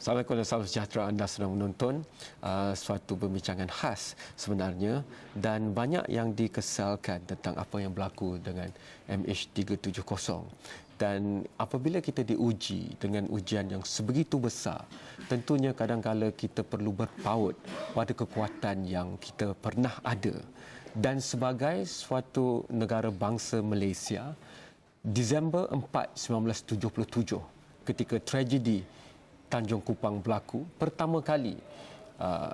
Assalamualaikum dan salam sejahtera. Anda sedang menonton suatu perbincangan khas sebenarnya dan banyak yang dikesalkan tentang apa yang berlaku dengan MH370. Dan apabila kita diuji dengan ujian yang sebegitu besar, tentunya kadang-kala kita perlu berpaut pada kekuatan yang kita pernah ada. Dan sebagai suatu negara bangsa Malaysia, Disember 4, 1977, ketika tragedi Tanjung Kupang berlaku, pertama kali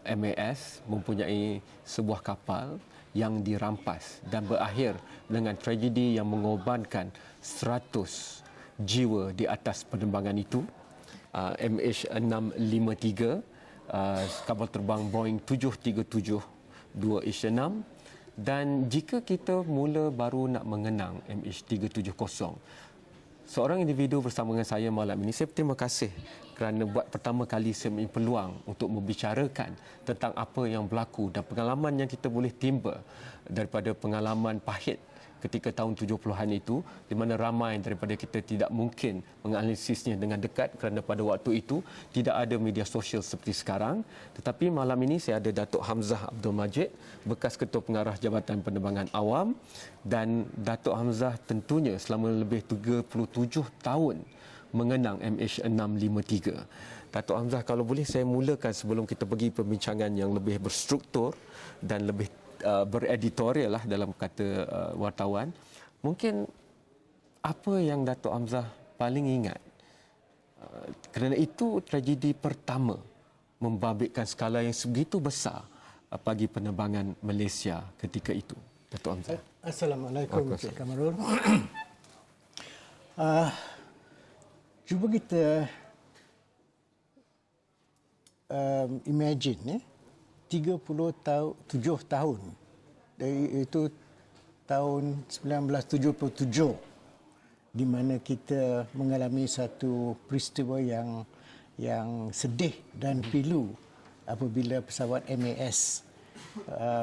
MAS mempunyai sebuah kapal yang dirampas dan berakhir dengan tragedi yang mengorbankan 100 jiwa di atas penerbangan itu. MH653, kapal terbang Boeing 737-2-6. Dan jika kita mula baru nak mengenang MH370, seorang individu bersama dengan saya malam ini, saya berterima kasih kerana buat pertama kali saya mempunyai peluang untuk membicarakan tentang apa yang berlaku dan pengalaman yang kita boleh timba daripada pengalaman pahit ketika tahun 70-an itu, di mana ramai daripada kita tidak mungkin menganalisisnya dengan dekat kerana pada waktu itu tidak ada media sosial seperti sekarang. Tetapi malam ini saya ada Datuk Hamzah Abdul Majid, bekas Ketua Pengarah Jabatan Penerbangan Awam, dan Datuk Hamzah tentunya selama lebih 37 tahun mengenang MH653. Datuk Hamzah, kalau boleh saya mulakan sebelum kita pergi perbincangan yang lebih berstruktur dan lebih bereditorial lah dalam kata wartawan. Mungkin apa yang Datuk Hamzah paling ingat? Kerana itu tragedi pertama membabitkan skala yang sebegitu besar bagi penerbangan Malaysia ketika itu. Datuk Hamzah. Assalamualaikum, Cik Kamarul. Cuba kita imagine 37 tahun, itu tahun 1977, di mana kita mengalami satu peristiwa yang sedih dan pilu apabila pesawat MAS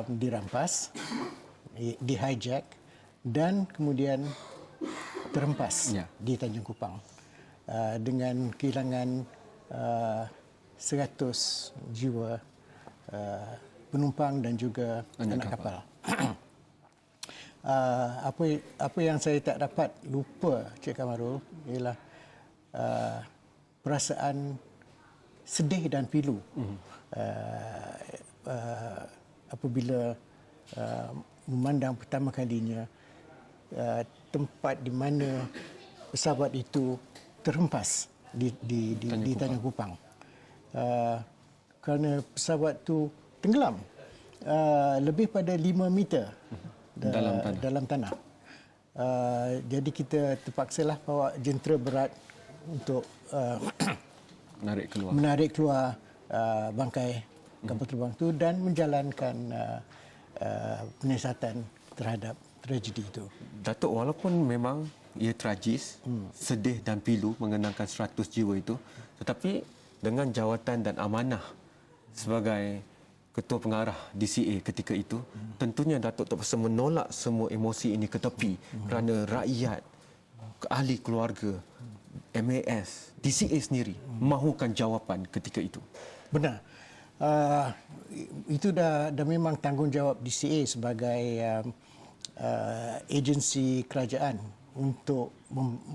dirampas, di-hijack dan kemudian terhempas di Tanjung Kupang dengan kehilangan 100 jiwa penumpang dan juga anak kapal. Apa yang saya tak dapat lupa, Cik Kamarul, ialah perasaan sedih dan pilu apabila memandang pertama kalinya tempat di mana pesawat itu terhempas di Tanjung Kupang. Kerana pesawat itu tenggelam lebih pada 5 meter dalam tanah. Jadi kita terpaksalah bawa jentera berat untuk menarik keluar bangkai kapal terbang itu dan menjalankan penyiasatan terhadap tragedi itu. Datuk, walaupun memang ia tragis, sedih dan pilu mengenangkan 100 jiwa itu, tetapi dengan jawatan dan amanah sebagai Ketua Pengarah DCA ketika itu, tentunya Datuk terpaksa menolak semua emosi ini ke tepi kerana rakyat, ahli keluarga, MAS, DCA sendiri mahukan jawapan ketika itu. Benar. Itu dah memang tanggungjawab DCA sebagai agensi kerajaan untuk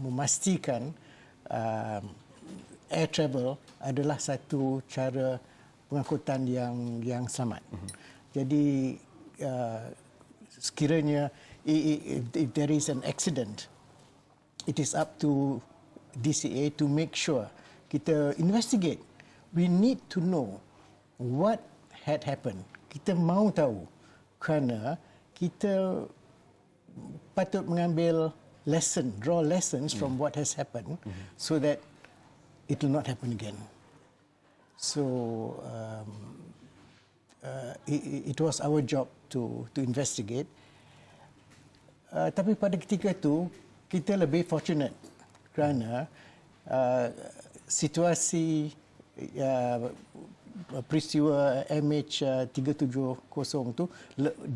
memastikan air travel adalah satu cara pengangkutan yang selamat. Jadi sekiranya if there is an accident, it is up to DCA to make sure kita investigate. We need to know what had happened. Kita mahu tahu kerana kita patut mengambil draw lessons from what has happened so that it will not happen again. So it was our job to investigate. Tapi pada ketika itu kita lebih fortunate kerana situasi peristiwa MH370 itu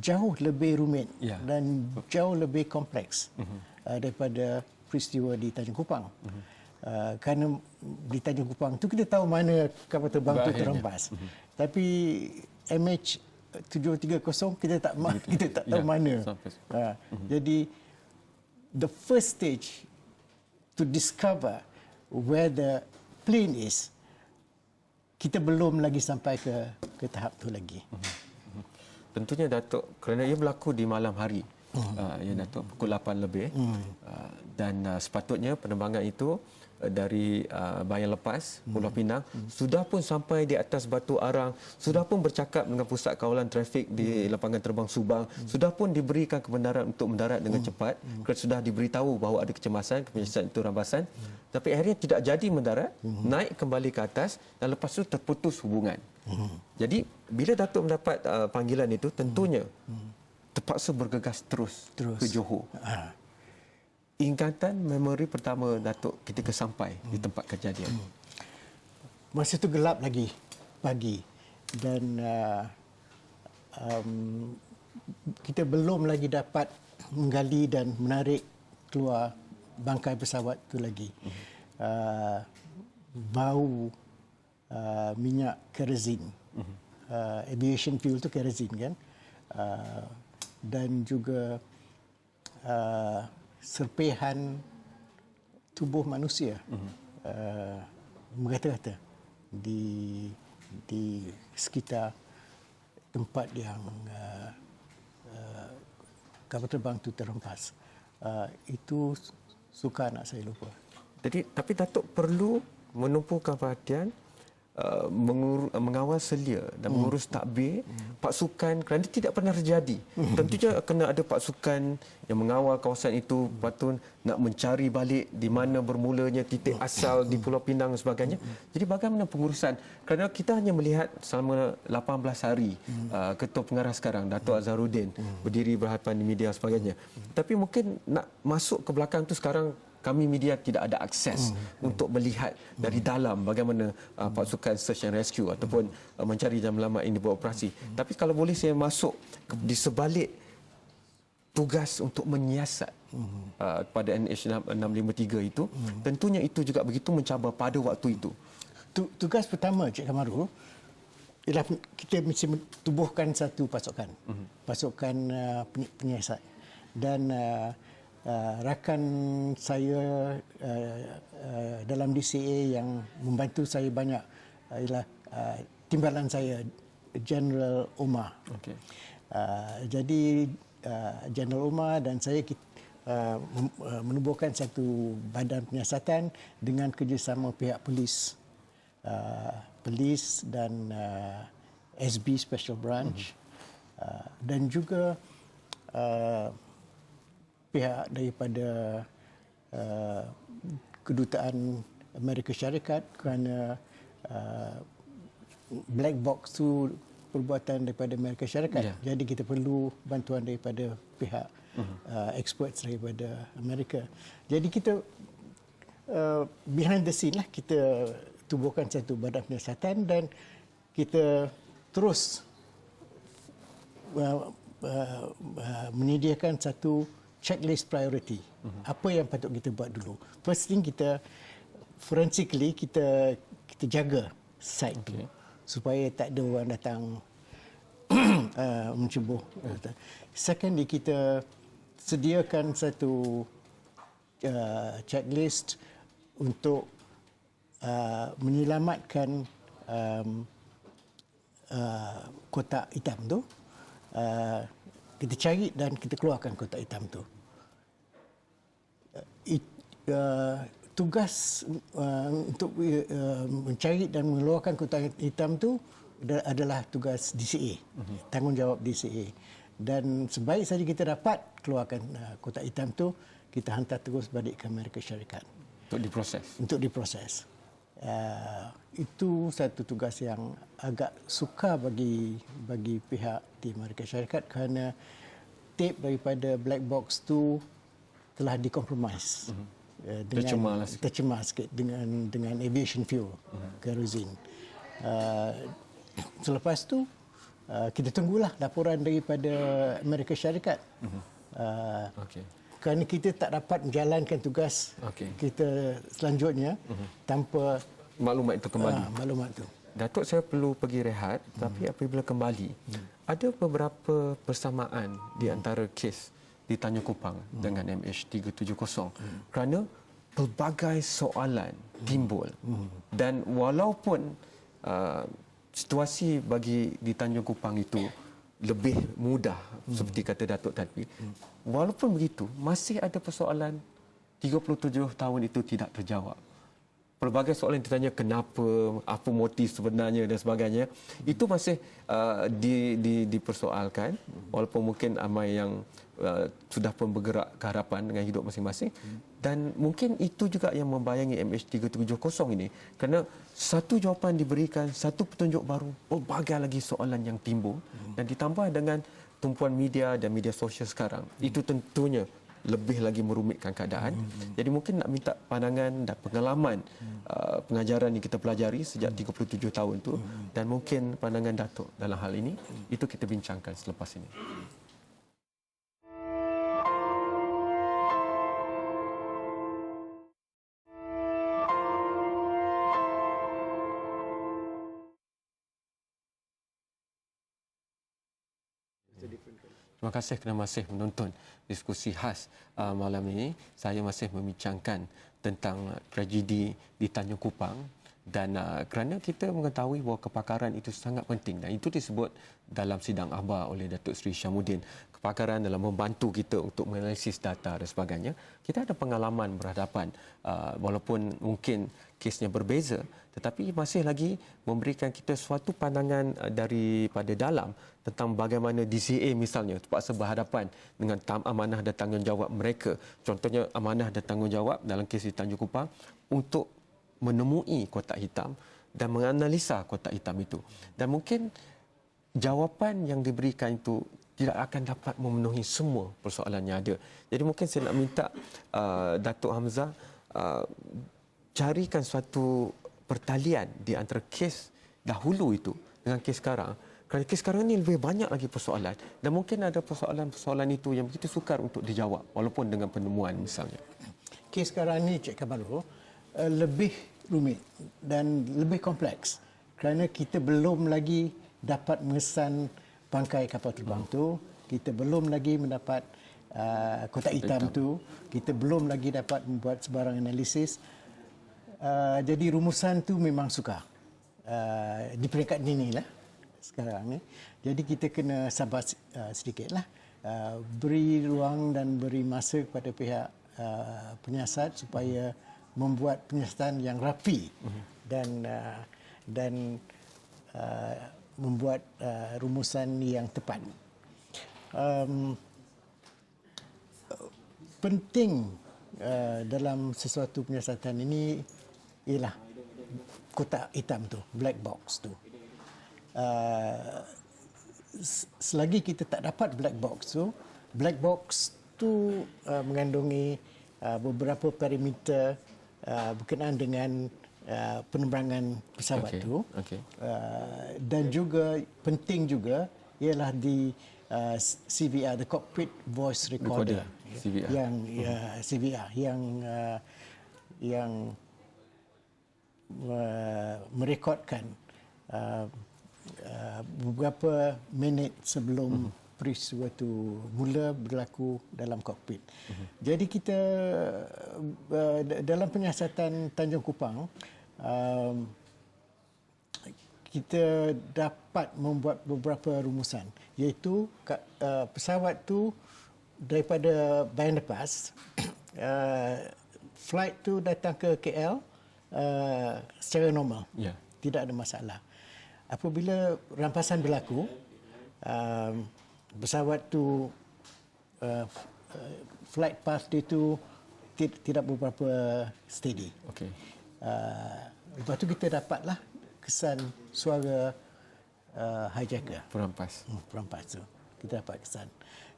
jauh lebih rumit dan jauh lebih kompleks daripada peristiwa di Tanjung Kupang. kerana di Tanjung Kupang tu kita tahu mana kapal terbang tu Bahayanya. terhempas. Tapi MH730 kita tak tahu mana. Sampai. Jadi the first stage to discover where the plane is, kita belum lagi sampai ke tahap tu lagi. Tentunya Datuk, kerana ia berlaku di malam hari, ya Datuk, pukul 8 lebih, dan sepatutnya penerbangan itu dari Bayan Lepas, Pulau Pinang, sudah pun sampai di atas Batu Arang, sudah pun bercakap dengan Pusat Kawalan Trafik di Lapangan Terbang Subang, sudah pun diberikan kebenaran untuk mendarat dengan cepat, kerana sudah diberitahu bahawa ada kecemasan, kepunyaan itu rambasan, tapi akhirnya tidak jadi mendarat, naik kembali ke atas dan lepas itu terputus hubungan. Jadi bila Datuk mendapat panggilan itu, tentunya terpaksa bergegas terus ke Johor. Ingatan memori pertama Datuk ketika sampai di tempat kejadian. Masa tu gelap lagi pagi dan kita belum lagi dapat menggali dan menarik keluar bangkai pesawat tu lagi. Bau minyak kerosene, aviation fuel tu kerosene kan, dan juga serpihan tubuh manusia merata-rata di sekitar tempat yang kapal terbang itu terhempas. Itu sukar nak saya lupa. Jadi, tapi Datuk perlu menumpukan perhatian, mengawal selia dan mengurus takbir pasukan, kerana tidak pernah terjadi. Tentunya kena ada pasukan yang mengawal kawasan itu, lepas tu nak mencari balik di mana bermulanya titik asal di Pulau Pinang dan sebagainya. Jadi bagaimana pengurusan? Kerana kita hanya melihat selama 18 hari Ketua Pengarah sekarang, Datuk Azharuddin, berdiri berhadapan di media dan sebagainya. Tapi mungkin nak masuk ke belakang tu sekarang kami media tidak ada akses untuk melihat dari dalam bagaimana pasukan search and rescue ataupun mencari dan menyelamat ini beroperasi. Tapi kalau boleh saya masuk di sebalik tugas untuk menyiasat pada NH653 itu, tentunya itu juga begitu mencabar pada waktu itu. Tugas pertama Cik Kamaru ialah kita mesti tubuhkan satu pasukan, pasukan penyiasat, dan rakan saya dalam DCA yang membantu saya banyak ialah timbalan saya General Omar. Okay. Jadi General Omar dan saya menubuhkan satu badan penyiasatan dengan kerjasama pihak polis, polis dan SB Special Branch, dan juga pihak daripada kedutaan Amerika Syarikat, kerana black box tu perbuatan daripada Amerika Syarikat. Jadi kita perlu bantuan daripada pihak experts daripada Amerika. Jadi kita behind the scene lah, kita tubuhkan satu badan penyiasatan dan kita terus menyediakan satu checklist priority. Apa yang patut kita buat dulu? First thing, kita forensically kita jaga site tu supaya tak ada orang datang mencebuh. Secondly, kita sediakan satu checklist untuk menyelamatkan kotak hitam tu. Kita cari dan kita keluarkan kotak hitam tu. Tugas untuk mencari dan mengeluarkan kotak hitam tu adalah tugas DCA, tanggungjawab DCA. Dan sebaik saja kita dapat keluarkan kotak hitam tu, kita hantar terus balik ke Amerika Syarikat untuk diproses. Itu satu tugas yang agak sukar bagi pihak di Amerika Syarikat, kerana tape daripada black box tu telah dikompromis, tercemar sikit dengan aviation fuel, kerosene. Selepas tu kita tunggulah laporan daripada Amerika Syarikat. kerana kita tak dapat menjalankan tugas kita selanjutnya tanpa maklumat itu kembali. Maklumat itu. Datuk, saya perlu pergi rehat, tapi apabila kembali, ada beberapa persamaan di antara kes di Tanjung Kupang dengan MH370 kerana pelbagai soalan timbul dan walaupun situasi bagi di Tanjung Kupang itu lebih mudah seperti kata Datuk tadi, walaupun begitu masih ada persoalan 37 tahun itu tidak terjawab. Pelbagai soalan ditanya kenapa, apa motif sebenarnya dan sebagainya, itu masih dipersoalkan walaupun mungkin ramai yang sudah pun bergerak ke hadapan dengan hidup masing-masing, dan mungkin itu juga yang membayangi MH370 ini, kerana satu jawapan diberikan, satu petunjuk baru, berbagai lagi soalan yang timbul, dan ditambah dengan tumpuan media dan media sosial sekarang, itu tentunya lebih lagi merumitkan keadaan. Jadi mungkin nak minta pandangan dan pengalaman pengajaran yang kita pelajari sejak 37 tahun itu, dan mungkin pandangan Datuk dalam hal ini, itu kita bincangkan selepas ini. Terima kasih kerana masih menonton diskusi khas malam ini. Saya masih membincangkan tentang tragedi di Tanjung Kupang, dan kerana kita mengetahui bahawa kepakaran itu sangat penting, dan itu disebut dalam sidang akhbar oleh Datuk Seri Syamuddin, kepakaran dalam membantu kita untuk menganalisis data dan sebagainya. Kita ada pengalaman berhadapan, walaupun mungkin kesnya berbeza, tetapi masih lagi memberikan kita suatu pandangan daripada dalam tentang bagaimana DCA misalnya terpaksa berhadapan dengan amanah dan tanggungjawab mereka. Contohnya amanah dan tanggungjawab dalam kes di Tanjung Kupang untuk menemui kotak hitam dan menganalisa kotak hitam itu. Dan mungkin jawapan yang diberikan itu tidak akan dapat memenuhi semua persoalan yang ada. Jadi mungkin saya nak minta Datuk Hamzah carikan suatu pertalian di antara kes dahulu itu dengan kes sekarang. Kerana kes sekarang ini lebih banyak lagi persoalan, dan mungkin ada persoalan-persoalan itu yang begitu sukar untuk dijawab walaupun dengan penemuan misalnya. Kes sekarang ini, Cik Kamalu, lebih rumit dan lebih kompleks kerana kita belum lagi dapat mengesan bangkai kapal terbang tu, kita belum lagi mendapat kotak hitam tu, kita belum lagi dapat membuat sebarang analisis. Jadi rumusan tu memang sukar di peringkat dini lah sekarang ni. Jadi kita kena sabar sedikitlah, beri ruang dan beri masa kepada pihak penyiasat supaya membuat penyiasatan yang rapi dan membuat rumusan yang tepat. Penting dalam sesuatu penyiasatan ini ialah kotak hitam tu, black box tu. Selagi kita tak dapat black box tu mengandungi beberapa parameter berkenaan dengan penerbangan pesawat tu. Dan juga penting juga ialah di CVR, the Cockpit Voice Recorder. CVR. CVR yang merekodkan beberapa minit sebelum peristiwa itu mula berlaku dalam kokpit. Jadi kita dalam penyiasatan Tanjung Kupang, kita dapat membuat beberapa rumusan, iaitu pesawat tu daripada Bandar Lepas, flight tu datang ke KL secara normal, tidak ada masalah. Apabila rampasan berlaku, pesawat tu flight path dia tu tidak beberapa steady. Lepas tu kita dapatlah kesan suara hijacker, perampas tu kita dapat kesan,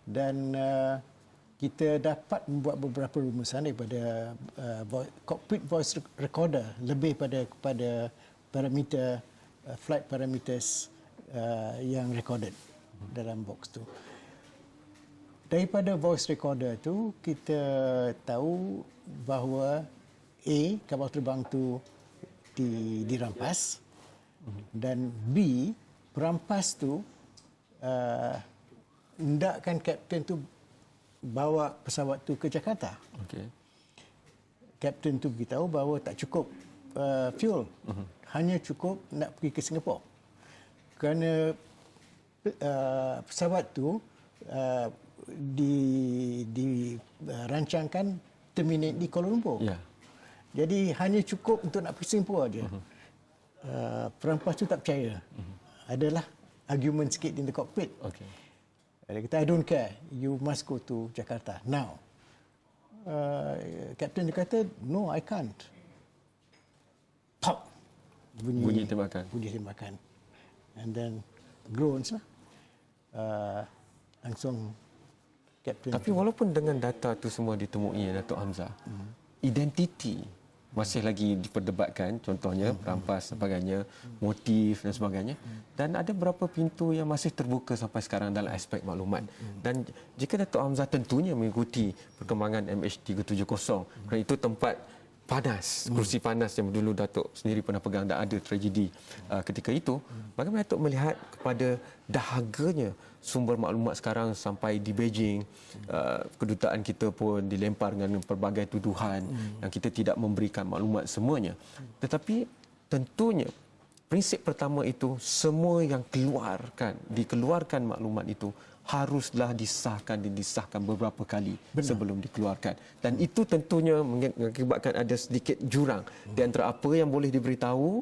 dan kita dapat membuat beberapa rumusan daripada cockpit voice recorder lebih kepada parameter flight parameters yang recorded dalam box tu. Daripada voice recorder tu kita tahu bahawa A, kapal terbang tu dirampas, dan B, perampas tu hendakkan kapten tu bawa pesawat tu ke Jakarta. Okey. Kapten tu beritahu bahawa tak cukup fuel, hanya cukup nak pergi ke Singapura. Kerana pesawat tu dirancangkan terminate di Kuala Lumpur. Ya. Jadi hanya cukup untuk nak pergi Singapura aja. Perampas tu tak percaya. Adalah argument sikit in the cockpit. Okey. Dia kata, I don't care. You must go to Jakarta now. Kapten dia kata, no, I can't. Pop! Bunyi tembakan. Bunyi tembakan. And then groans lah. Langsung kapten. Tapi walaupun dengan data tu semua ditemui Datuk Hamzah, identiti masih lagi diperdebatkan, contohnya perampas dan sebagainya, motif dan sebagainya, dan ada beberapa pintu yang masih terbuka sampai sekarang dalam aspek maklumat. Dan jika Datuk Hamzah tentunya mengikuti perkembangan MH370, kerana itu tempat panas, kursi panas yang dulu Datuk sendiri pernah pegang dan ada tragedi ketika itu, bagaimana Datuk melihat kepada dahaganya sumber maklumat sekarang sampai di Beijing, kedutaan kita pun dilempar dengan pelbagai tuduhan yang kita tidak memberikan maklumat semuanya. Tetapi tentunya prinsip pertama itu, semua yang dikeluarkan maklumat itu haruslah disahkan dan disahkan beberapa kali sebelum dikeluarkan. Dan itu tentunya mengakibatkan ada sedikit jurang di antara apa yang boleh diberitahu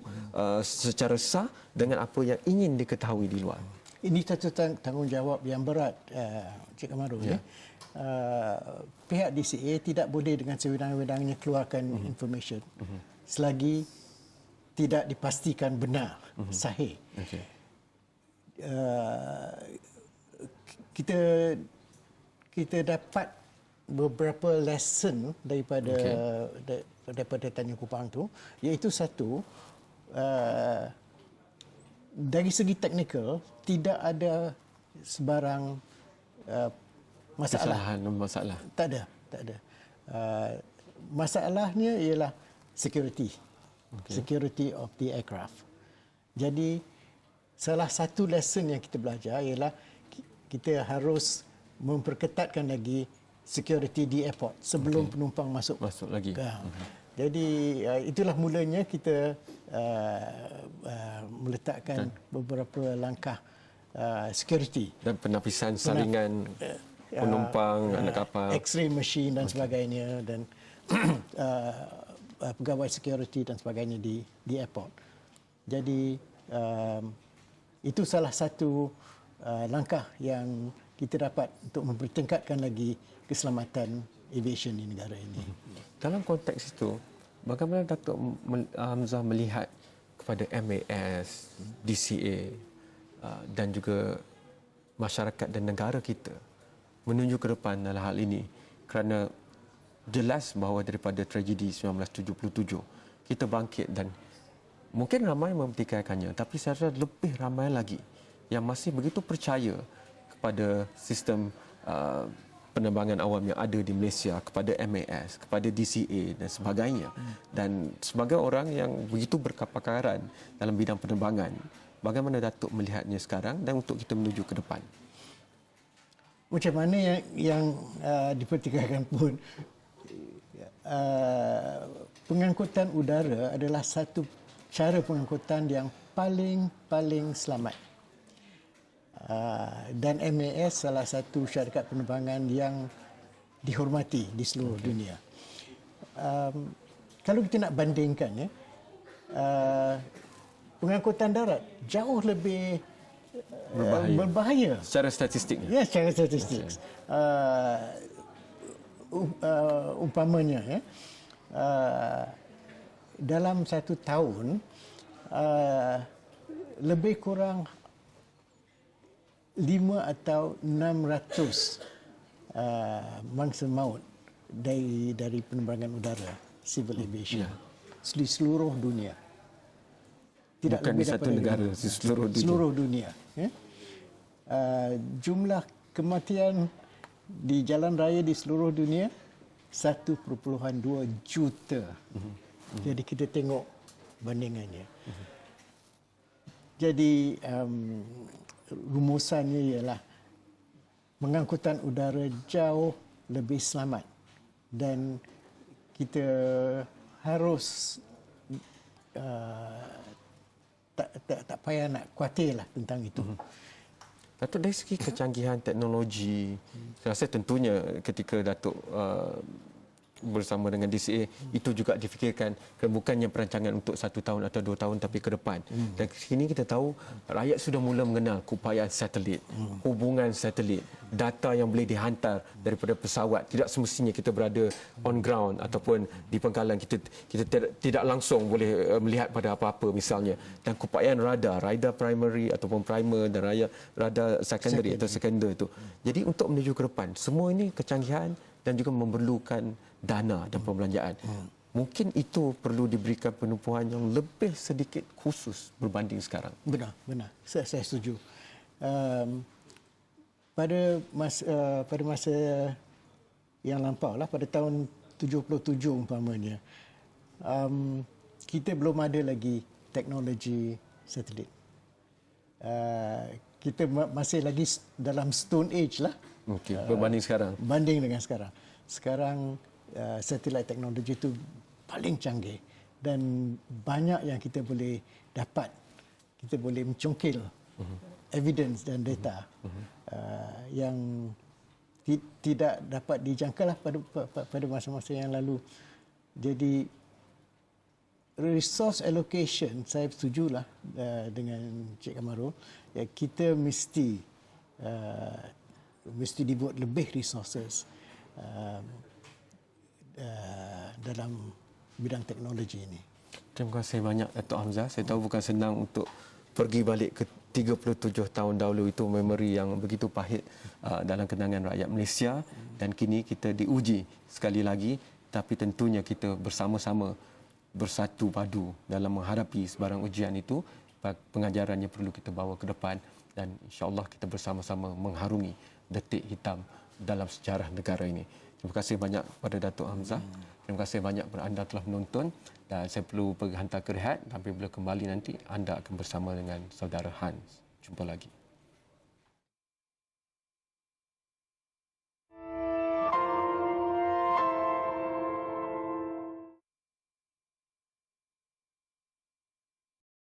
secara sah dengan apa yang ingin diketahui di luar. Ini satu tanggungjawab yang berat, Cik Amaru. Ya. Pihak DCA tidak boleh dengan sewenang-wenangnya keluarkan information selagi tidak dipastikan benar, sahih. Okay. Kita dapat beberapa lesson daripada Tanjung Kupang tu, iaitu satu, dari segi teknikal tidak ada sebarang masalah. Tak ada. Masalahnya ialah security. Security of the aircraft. Jadi salah satu lesson yang kita belajar ialah kita harus memperketatkan lagi security di airport sebelum penumpang masuk lagi. Jadi itulah mulanya kita meletakkan beberapa langkah security dan penapisan saringan penumpang, anak kapal, X-ray machine dan sebagainya, dan pegawai security dan sebagainya di airport. Jadi itu salah satu langkah yang kita dapat untuk mempertingkatkan lagi keselamatan aviation di negara ini. Dalam konteks itu, bagaimana Datuk Hamzah melihat kepada MAS, DCA dan juga masyarakat dan negara kita menuju ke depan dalam hal ini? Kerana jelas bahawa daripada tragedi 1977 kita bangkit dan mungkin ramai mempertikaikannya, tapi saya rasa lebih ramai lagi yang masih begitu percaya kepada sistem penerbangan awam yang ada di Malaysia, kepada MAS, kepada DCA dan sebagainya. Dan sebagai orang yang begitu berkepakaran dalam bidang penerbangan, bagaimana Datuk melihatnya sekarang dan untuk kita menuju ke depan? Macam mana yang dipertikaikan pun, pengangkutan udara adalah satu cara pengangkutan yang paling selamat. Dan MAS salah satu syarikat penerbangan yang dihormati di seluruh dunia. Kalau kita nak bandingkan, pengangkutan darat jauh lebih berbahaya. Secara statistik. Ya, secara statistik. Umpamanya, dalam satu tahun lebih kurang 5 atau 600 mangsa maut dari penerbangan udara, civil aviation, di seluruh dunia. Tidak bukan di satu negara, di seluruh dunia. Seluruh dunia. Jumlah kematian di jalan raya di seluruh dunia 1.2 juta. Jadi kita tengok bandingannya. Jadi rumusannya ialah pengangkutan udara jauh lebih selamat dan kita harus tak payah nak khawatirlah tentang itu. Datuk, dari segi kecanggihan teknologi, saya rasa tentunya ketika Datuk bersama dengan DCA itu juga difikirkan bukannya perancangan untuk 1 tahun atau 2 tahun tapi ke depan. Dan sini kita tahu rakyat sudah mula mengenal keupayaan satelit, hubungan satelit, data yang boleh dihantar daripada pesawat. Tidak semestinya kita berada on ground ataupun di pangkalan, kita tidak langsung boleh melihat pada apa-apa misalnya. Dan keupayaan radar primary ataupun primer dan radar secondary atau sekunder itu. Jadi untuk menuju ke depan, semua ini kecanggihan dan juga memerlukan dana dan pembelanjaan. Mungkin itu perlu diberikan penumpuan yang lebih sedikit khusus berbanding sekarang. Benar. Saya setuju. Pada masa yang lampau lah, pada tahun 77 umpamanya, kita belum ada lagi teknologi satelit. Kita masih lagi dalam Stone Age lah. Okey, berbanding sekarang. Banding dengan sekarang. Sekarang satellite teknologi itu paling canggih dan banyak yang kita boleh dapat. Kita boleh mencongkil evidence dan data yang tidak dapat dijangka lah pada masa-masa yang lalu. Jadi resource allocation, saya setujulah dengan Cik Kamarul, ya, kita mesti dibuat lebih resources dalam bidang teknologi ini. Terima kasih banyak Datuk Hamzah. Saya tahu bukan senang untuk pergi balik ke 37 tahun dahulu, itu memori yang begitu pahit dalam kenangan rakyat Malaysia, dan kini kita diuji sekali lagi, tapi tentunya kita bersama-sama bersatu padu dalam menghadapi sebarang ujian itu. Pengajarannya perlu kita bawa ke depan dan insya-Allah kita bersama-sama mengharungi detik hitam dalam sejarah negara ini. Terima kasih banyak pada Datuk Hamzah. Terima kasih banyak kepada anda telah menonton, dan saya perlu pergi hantar ke rehat, tapi bila kembali nanti anda akan bersama dengan saudara Hans. Jumpa lagi.